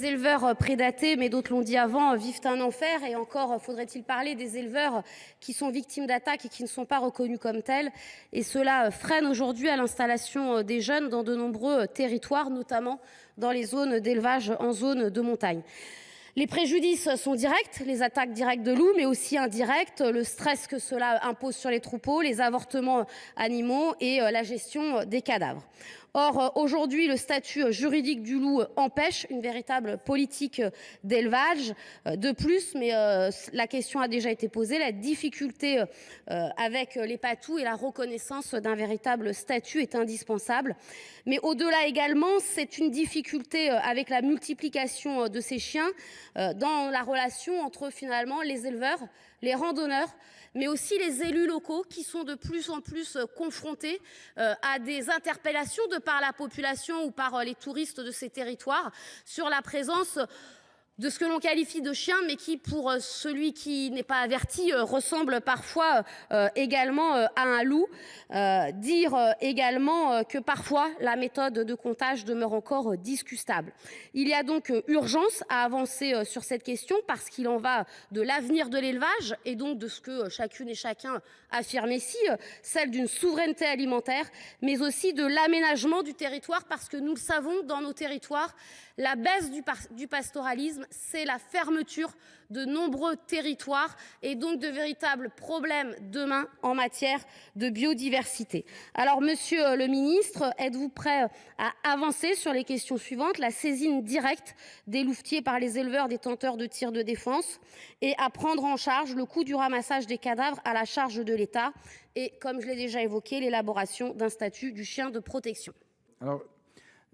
Les éleveurs prédatés, mais d'autres l'ont dit avant, vivent un enfer et encore faudrait-il parler des éleveurs qui sont victimes d'attaques et qui ne sont pas reconnus comme tels. Et cela freine aujourd'hui à l'installation des jeunes dans de nombreux territoires, notamment dans les zones d'élevage en zone de montagne. Les préjudices sont directs, les attaques directes de loups, mais aussi indirectes, le stress que cela impose sur les troupeaux, les avortements animaux et la gestion des cadavres. Or, aujourd'hui, le statut juridique du loup empêche une véritable politique d'élevage. De plus, mais la question a déjà été posée, la difficulté avec les patous et la reconnaissance d'un véritable statut est indispensable. Mais au-delà également, c'est une difficulté avec la multiplication de ces chiens dans la relation entre finalement les éleveurs, les randonneurs, mais aussi les élus locaux qui sont de plus en plus confrontés à des interpellations de par la population ou par les touristes de ces territoires sur la présence de ce que l'on qualifie de chien, mais qui, pour celui qui n'est pas averti, ressemble parfois également à un loup. Dire également que parfois la méthode de comptage demeure encore discutable. Il y a donc urgence à avancer sur cette question parce qu'il en va de l'avenir de l'élevage et donc de ce que chacune et chacun affirme ici, celle d'une souveraineté alimentaire, mais aussi de l'aménagement du territoire parce que nous le savons, dans nos territoires, la baisse du pastoralisme, c'est la fermeture de nombreux territoires et donc de véritables problèmes demain en matière de biodiversité. Alors, monsieur le ministre, êtes-vous prêt à avancer sur les questions suivantes? La saisine directe des louvetiers par les éleveurs détenteurs de tirs de défense et à prendre en charge le coût du ramassage des cadavres à la charge de l'État et, comme je l'ai déjà évoqué, l'élaboration d'un statut du chien de protection. Alors,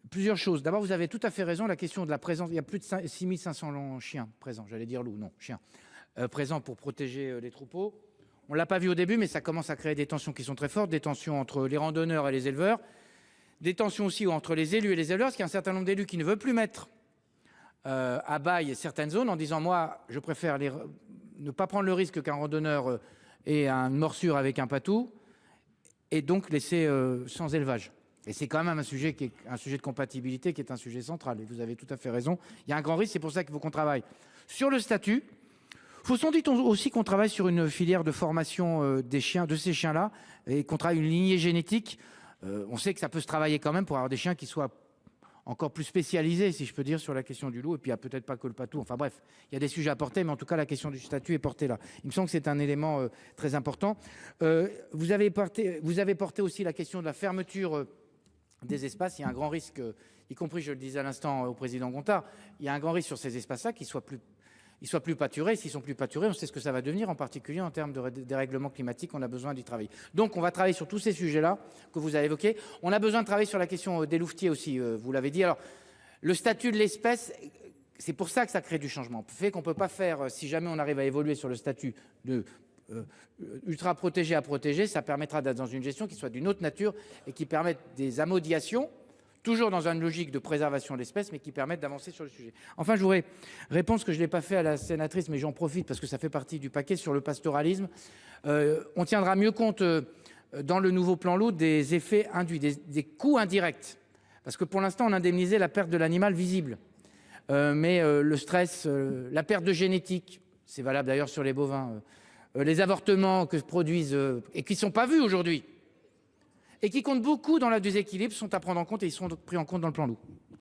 plusieurs choses. D'abord, vous avez tout à fait raison, la question de la présence. Il y a plus de 6500 chiens présents, j'allais dire loups, non, chiens, présents pour protéger les troupeaux. On ne l'a pas vu au début, mais ça commence à créer des tensions qui sont très fortes, des tensions entre les randonneurs et les éleveurs, des tensions aussi entre les élus et les éleveurs, parce qu'il y a un certain nombre d'élus qui ne veulent plus mettre à bail certaines zones en disant « moi, je préfère ne pas prendre le risque qu'un randonneur ait une morsure avec un patou et donc laisser sans élevage ». Et c'est quand même un sujet qui est un sujet de compatibilité, qui est un sujet central. Et vous avez tout à fait raison. Il y a un grand risque, c'est pour ça qu'il faut qu'on travaille sur le statut. Il faut sans doute aussi qu'on travaille sur une filière de formation des chiens, de ces chiens-là, et qu'on travaille une lignée génétique. On sait que ça peut se travailler quand même pour avoir des chiens qui soient encore plus spécialisés, si je peux dire, sur la question du loup. Et puis il n'y a peut-être pas que le patou. Enfin bref, il y a des sujets à porter, mais en tout cas la question du statut est portée là. Il me semble que c'est un élément très important. Vous avez porté aussi la question de la fermeture des espaces. Il y a un grand risque, y compris, je le disais à l'instant au président Gontard, il y a un grand risque sur ces espaces-là qu'ils soient plus pâturés. S'ils sont plus pâturés, on sait ce que ça va devenir, en particulier en termes de dérèglement climatique. On a besoin d'y travailler. Donc, on va travailler sur tous ces sujets-là que vous avez évoqués. On a besoin de travailler sur la question des louvetiers aussi, vous l'avez dit. Alors, le statut de l'espèce, c'est pour ça que ça crée du changement. Le fait qu'on ne peut pas faire, si jamais on arrive à évoluer sur le statut de ultra protégé à protéger, ça permettra d'être dans une gestion qui soit d'une autre nature et qui permette des amodiations, toujours dans une logique de préservation de l'espèce, mais qui permettent d'avancer sur le sujet. Enfin, je voudrais répondre ce que je n'ai pas fait à la sénatrice, mais j'en profite parce que ça fait partie du paquet sur le pastoralisme. On tiendra mieux compte dans le nouveau plan loup des effets induits, des coûts indirects. Parce que pour l'instant, on indemnisait la perte de l'animal visible. Mais le stress, la perte de génétique, c'est valable d'ailleurs sur les bovins, les avortements que produisent et qui ne sont pas vus aujourd'hui et qui comptent beaucoup dans le déséquilibre sont à prendre en compte et ils sont pris en compte dans le plan loup.